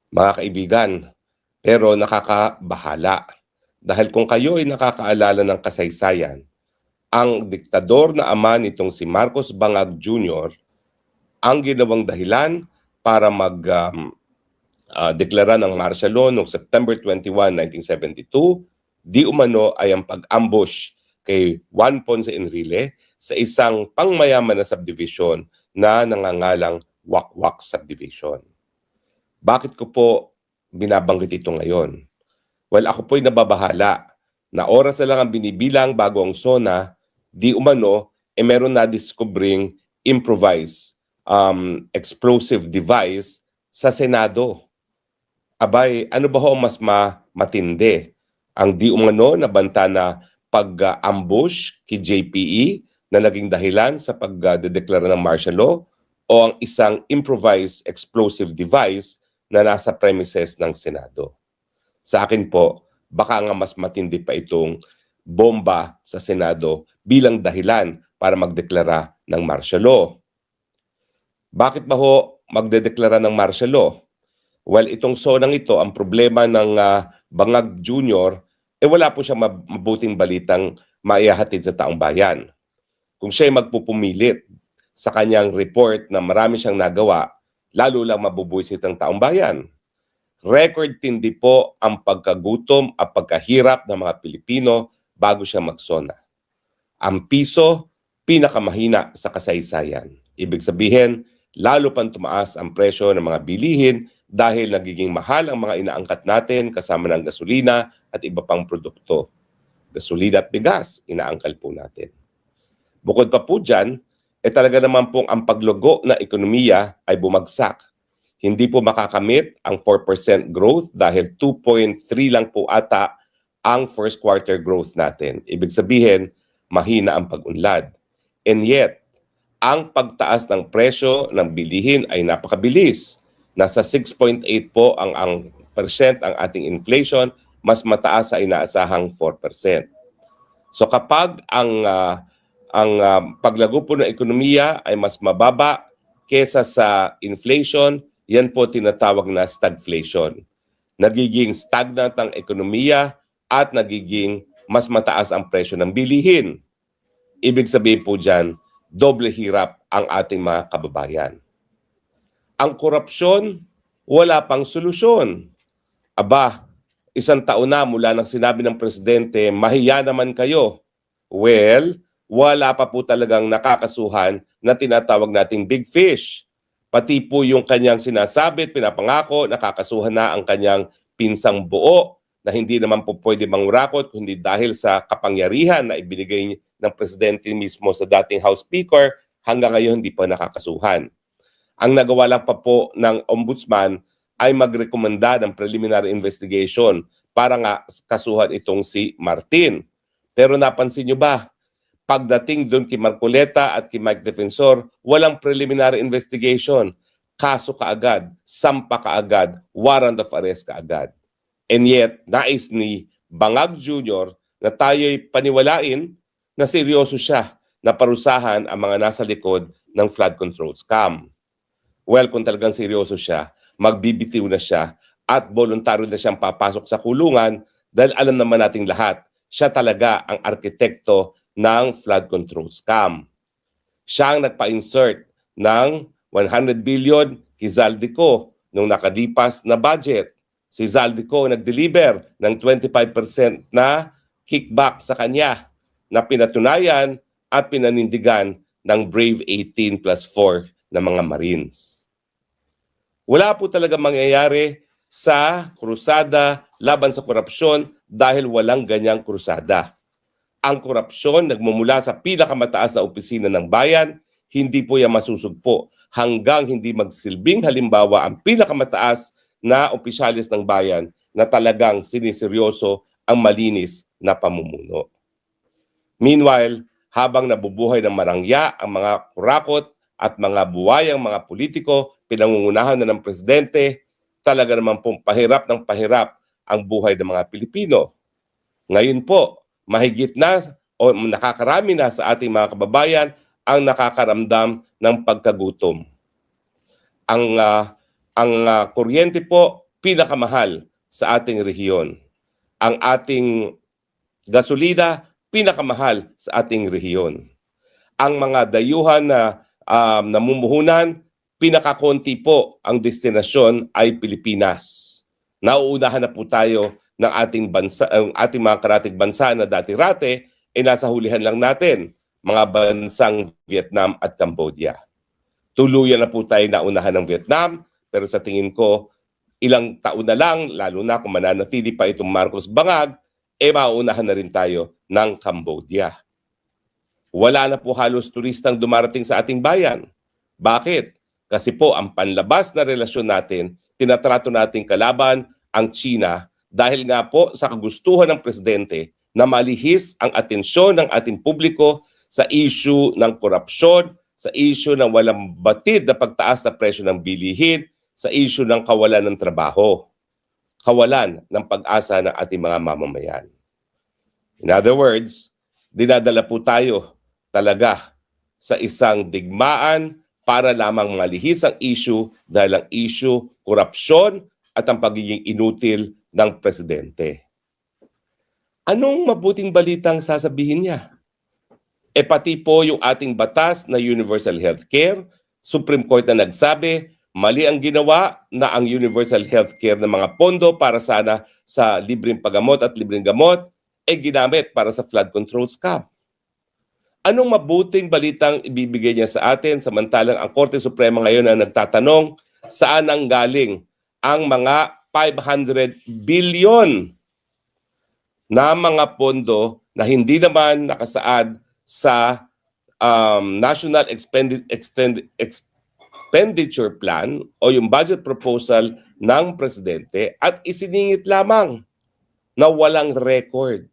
Mga kaibigan, pero nakakabahala. Dahil kung kayo ay nakakaalala ng kasaysayan, ang diktador na ama nitong si Marcos Bangag Jr. ang ginawang dahilan para deklara ng martial law noong September 21, 1972, di umano ay ang pag-ambush kay Juan Ponce Enrile sa isang pangmayaman na subdivision na nangangalang Wakwak Subdivision. Bakit ko po binabanggit ito ngayon? Well, ako po'y nababahala na oras na lang ang binibilang bago ang SONA, di umano, meron na diskubring improvised explosive device sa Senado. Abay, ano ba ho mas matindi? Ang di umano na banta na pag-ambush kay JPE na naging dahilan sa pagdedeklara ng martial law o ang isang improvised explosive device na nasa premises ng Senado? Sa akin po, baka nga mas matindi pa itong bomba sa Senado bilang dahilan para magdeklara ng martial law. Bakit ba ho magdedeklara ng martial law? Well, itong SONA ito, ang problema ng Bangag Jr., wala po siyang mabuting balitang maihahatid sa taong bayan. Kung siya'y magpupumilit sa kanyang report na marami siyang nagawa, lalo lang mabubuisit ang taong bayan. Record tindi po ang pagkagutom at pagkahirap ng mga Pilipino bago siya mag-SONA. Ang piso, pinakamahina sa kasaysayan. Ibig sabihin, lalo pang tumaas ang presyo ng mga bilihin dahil nagiging mahal ang mga inaangkat natin kasama ng gasolina at iba pang produkto. Gasolina at bigas, inaangkal po natin. Bukod pa po dyan, talaga naman pong ang paglugo na ekonomiya ay bumagsak. Hindi po makakamit ang 4% growth dahil 2.3 lang po ata ang first quarter growth natin. Ibig sabihin, mahina ang pag-unlad. And yet, ang pagtaas ng presyo ng bilihin ay napakabilis. Nasa 6.8 po ang percent ang ating inflation, mas mataas sa inaasahang 4%. So kapag ang paglago po ng ekonomiya ay mas mababa kesa sa inflation, yan po tinatawag na stagflation. Nagiging stagnant ang ekonomiya at nagiging mas mataas ang presyo ng bilihin. Ibig sabihin po dyan, doble hirap ang ating mga kababayan. Ang korupsyon, wala pang solusyon. Aba, isang taon na mula nang sinabi ng presidente, mahiya naman kayo. Well, wala pa po talagang nakakasuhan na tinatawag nating big fish. Pati po yung kanyang sinasabi, pinapangako, nakakasuhan na ang kanyang pinsang buo na hindi naman po pwede mangurakot kundi dahil sa kapangyarihan na ibinigay ng presidente mismo sa dating House Speaker, hanggang ngayon hindi pa nakakasuhan. Ang nagawa lang pa po ng ombudsman ay magrekomenda ng preliminary investigation para nga kasuhan itong si Martin. Pero napansin nyo ba, pagdating doon kay Marcoleta at kay Mike Defensor, walang preliminary investigation. Kaso kaagad, sampa kaagad, warrant of arrest kaagad. And yet, nais ni Bangag Jr. na tayo'y paniwalain na seryoso siya na parusahan ang mga nasa likod ng flood control scam. Well, kung talagang seryoso siya, magbibitiw na siya at voluntaryo na siyang papasok sa kulungan dahil alam naman nating lahat, siya talaga ang arkitekto ng flood control scam. Siya ang nagpa-insert ng 100 billion kay Zaldico nung nakalipas na budget. Si Zaldico nag-deliver ng 25% na kickback sa kanya na pinatunayan at pinanindigan ng Brave 18 plus 4 na mga Marines. Wala po talaga mangyayari sa krusada laban sa korupsyon dahil walang ganyang krusada. Ang korupsyon nagmumula sa pinakamataas na opisina ng bayan, hindi po yan masusugpo hanggang hindi magsilbing halimbawa ang pinakamataas na opisyalis ng bayan na talagang siniseryoso ang malinis na pamumuno. Meanwhile, habang nabubuhay ng marangya ang mga kurakot at mga buwayang mga politiko, pinangungunahan na ng presidente, talaga naman pong pahirap ng pahirap ang buhay ng mga Pilipino. Ngayon po, mahigit na o nakakarami na sa ating mga kababayan ang nakakaramdam ng pagkagutom. Ang kuryente po pinakamahal sa ating rehiyon. Ang ating gasolina, pinakamahal sa ating rehiyon. Ang mga dayuhan na namumuhunan, pinakakonti po ang destinasyon ay Pilipinas. Nauunahan na po tayo ng ating bansa, ang ating mga karatig bansa na dati-rate, nasa hulihan lang natin, mga bansang Vietnam at Cambodia. Tuluyan na po tayo naunahan ng Vietnam, pero sa tingin ko, ilang taon na lang, lalo na kung mananatili pa itong Marcos Bangag, mauunahan na rin tayo ng Cambodia. Wala na po halos turistang dumarating sa ating bayan. Bakit? Kasi po ang panlabas na relasyon natin, tinatrato nating kalaban ang China dahil nga po sa kagustuhan ng presidente na malihis ang atensyon ng ating publiko sa issue ng korupsyon, sa issue ng walang batid na pagtaas na presyo ng bilihin, sa issue ng kawalan ng trabaho, kawalan ng pag-asa ng ating mga mamamayan. In other words, dinadala po tayo talaga sa isang digmaan para lamang malihis ang issue dahil ang issue, korupsyon at ang pagiging inutil ng presidente. Anong mabuting balitang sasabihin niya? Pati po yung ating batas na universal healthcare, Supreme Court na nagsabi, mali ang ginawa na ang universal healthcare ng mga pondo para sana sa libreng paggamot at libreng gamot ginamit para sa flood control scam. Anong mabuting balitang ibibigay niya sa atin samantalang ang Korte Suprema ngayon ang nagtatanong saan ang galing ang mga 500 billion na mga pondo na hindi naman nakasaad sa National Expenditure Plan o yung budget proposal ng presidente at isiningit lamang na walang record.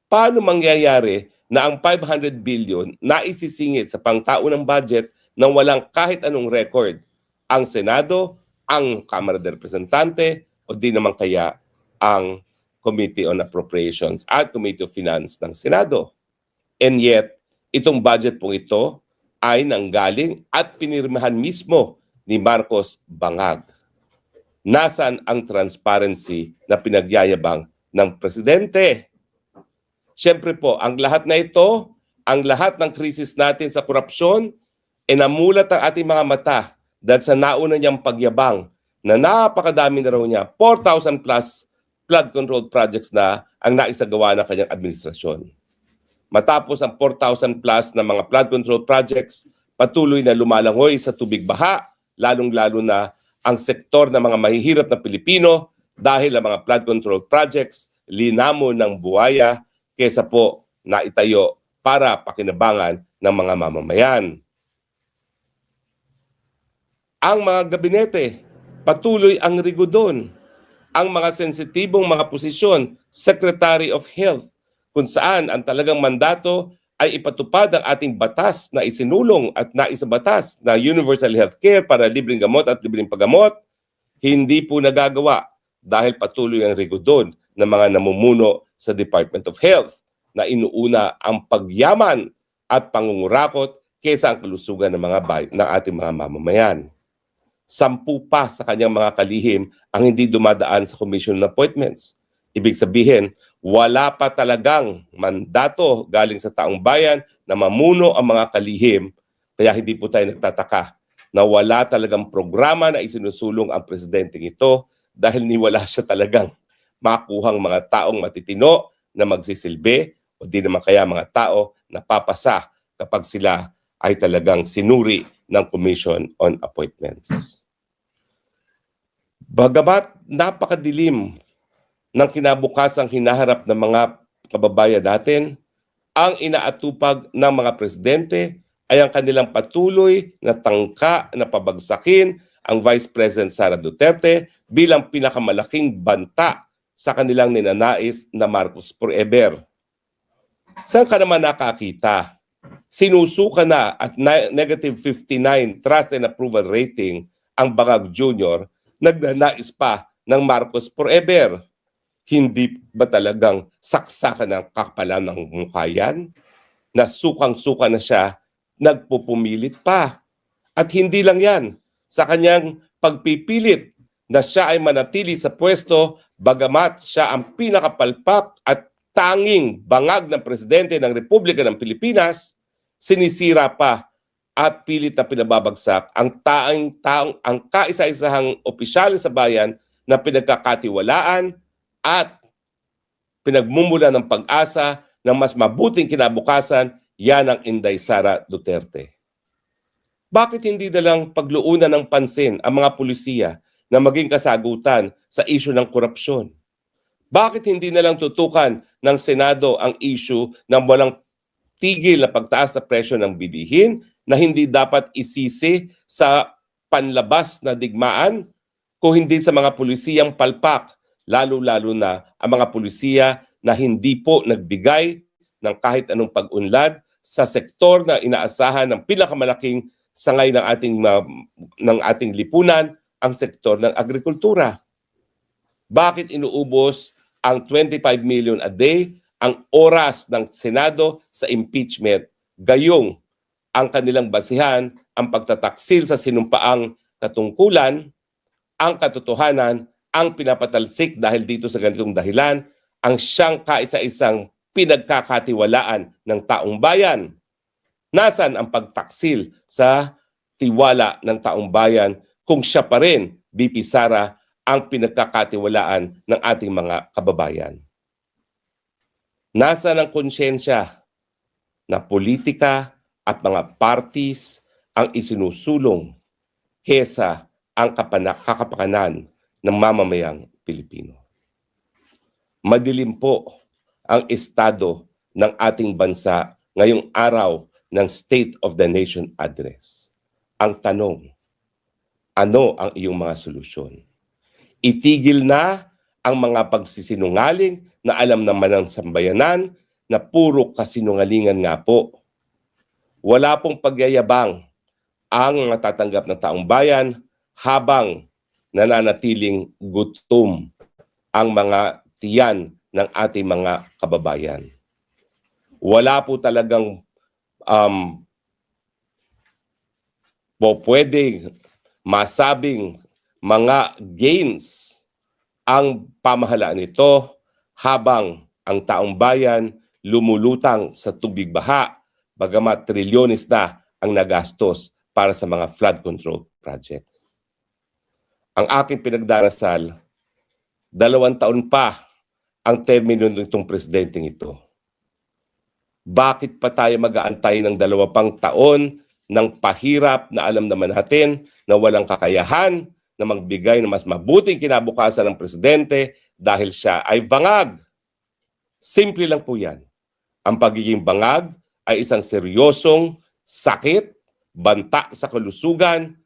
Paano mangyayari na ang 500 billion na isisingit sa pangtaunang budget nang walang kahit anong record ang Senado, ang Kamara de Representante o di naman kaya ang Committee on Appropriations at Committee of Finance ng Senado? And yet, itong budget pong ito ay nanggaling at pinirmahan mismo ni Marcos Bangag. Nasaan ang transparency na pinagyayabang ng presidente? Siyempre po, ang lahat na ito, ang lahat ng krisis natin sa korupsyon, namulat ang ating mga mata dahil sa nauna niyang pagyabang na napakadami na raw niya, 4,000 plus flood control projects na ang naisagawa ng kanyang administrasyon. Matapos ang 4,000 plus na mga flood control projects, patuloy na lumalangoy sa tubig baha, lalong-lalo na ang sektor ng mga mahihirap na Pilipino dahil ang mga flood control projects linamon ng buhaya kesa po naitayo para pakinabangan ng mga mamamayan. Ang mga gabinete, patuloy ang rigodon. Ang mga sensitibong mga posisyon, Secretary of Health, kung saan ang talagang mandato ay ipatupad ang ating batas na isinulong at naisabatas na universal healthcare para libreng gamot at libreng paggamot, hindi po nagagawa dahil patuloy ang rigodon ng mga namumuno sa Department of Health na inuuna ang pagyaman at pangungurakot kaysa ang kalusugan ng ng ating mga mamamayan. 10 pa sa kanyang mga kalihim ang hindi dumadaan sa Commission on Appointments. Ibig sabihin, wala pa talagang mandato galing sa taong bayan na mamuno ang mga kalihim, kaya hindi po tayo nagtataka na wala talagang programa na isinusulong ang presidenteng ito dahil niwala siya talagang makuhang mga taong matitino na magsisilbi o di naman kaya mga tao na papasa kapag sila ay talagang sinuri ng Commission on Appointments. Bagamat napakadilim ng kinabukasang hinaharap ng mga kababayan natin, ang inaatupag ng mga presidente ay ang kanilang patuloy na tangka na pabagsakin ang Vice President Sara Duterte bilang pinakamalaking banta sa kanilang ninanais na Marcos Forever. Saan ka naman nakakita? Sinusuka na at negative 59 trust and approval rating ang Bangag Jr., nagnanais pa ng Marcos Forever. Hindi ba talagang saksakan ng kakapalan ng mukha yan? Na sukang-suka na siya, nagpupumilit pa. At hindi lang yan, sa kanyang pagpipilit na siya ay manatili sa pwesto bagamat siya ang pinakapalpak at tanging bangag ng presidente ng Republika ng Pilipinas, sinisira pa at pilit na pinababagsak ang kaisa-isahang opisyal sa bayan na pinagkakatiwalaan at pinagmumula ng pag-asa ng mas mabuting kinabukasan, yan ang Inday Sara Duterte. Bakit hindi dalang pagluunan ng pansin ang mga pulisiya na maging kasagutan sa isyu ng korupsyon? Bakit hindi nalang tutukan ng Senado ang isyu ng walang tigil na pagtaas na presyo ng bilihin na hindi dapat isisi sa panlabas na digmaan kung hindi sa mga pulisiyang palpak, lalo-lalo na ang mga pulisya na hindi po nagbigay ng kahit anong pag-unlad sa sektor na inaasahan ng pinakamalaking sangay ng ating lipunan, ang sektor ng agrikultura. Bakit inuubos ang 25 million a day ang oras ng Senado sa impeachment, gayong ang kanilang basihan ang pagtataksil sa sinumpaang katungkulan, ang katotohanan, ang pinapatalsik dahil dito sa ganitong dahilan, ang siyang kaisa-isang pinagkakatiwalaan ng taong bayan. Nasaan ang pagtaksil sa tiwala ng taong bayan kung siya pa rin, VP Sara, ang pinagkakatiwalaan ng ating mga kababayan? Nasaan ang konsyensya na politika at mga parties ang isinusulong kesa ang kakapakanan ng mamamayang Pilipino? Madilim po ang estado ng ating bansa ngayong araw ng State of the Nation Address. Ang tanong, ano ang iyong mga solusyon? Itigil na ang mga pagsisinungaling na alam naman ng sambayanan na puro kasinungalingan nga po. Wala pong pagyayabang ang matatanggap ng taong bayan habang nananatiling gutom ang mga tiyan ng ating mga kababayan. Wala po talagang pwedeng masabing mga gains ang pamahalaan nito habang ang taong bayan lumulutang sa tubig baha, bagamat trilyones na ang nagastos para sa mga flood control projects. Ang aking pinagdarasal, 2 taon pa ang termino nitong presidenteng ito. Bakit pa tayo mag-aantay ng 2 pang taon ng pahirap na alam naman natin na walang kakayahan na magbigay ng mas mabuting kinabukasan ng presidente dahil siya ay bangag? Simple lang po yan. Ang pagiging bangag ay isang seryosong sakit, banta sa kalusugan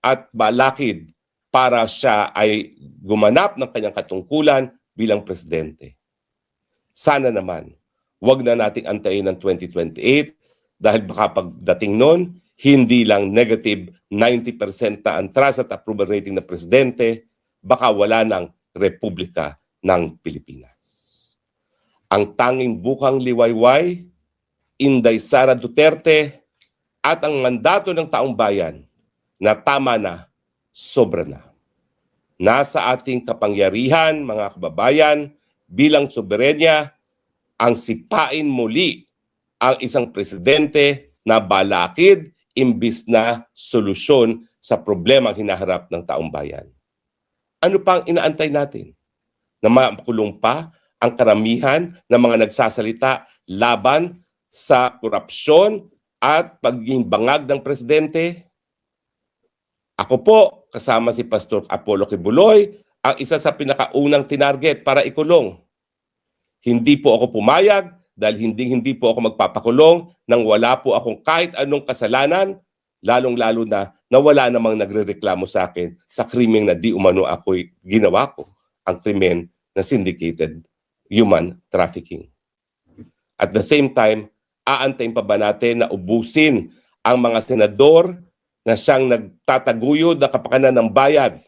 at balakid para siya ay gumanap ng kanyang katungkulan bilang presidente. Sana naman, wag na nating antayin ng 2028 dahil baka pagdating nun, hindi lang negative 90% na ang trust at approval rating ng presidente, baka wala ng Republika ng Pilipinas. Ang tanging bukang liwayway, Inday Sara Duterte, at ang mandato ng taong bayan na tama na, sobra na. Nasa ating kapangyarihan, mga kababayan, bilang soberenya, ang sipain muli ang isang presidente na balakid imbis na solusyon sa problema hinaharap ng taong bayan. Ano pang inaantay natin? Na makulong pa ang karamihan ng mga nagsasalita laban sa korupsyon at pagiging bangag ng presidente? Ako po, kasama si Pastor Apollo Kibuloy, ang isa sa pinakaunang tinarget para ikulong. Hindi po ako pumayag dahil hindi po ako magpapakulong nang wala po akong kahit anong kasalanan, lalong-lalo na wala namang nagrereklamo sa akin sa krimeng na di umano ako'y ginawa ko, ang krimen na syndicated human trafficking. At the same time, aantayin pa ba natin na ubusin ang mga senador na siyang nagtataguyod na kapakanan ng bayan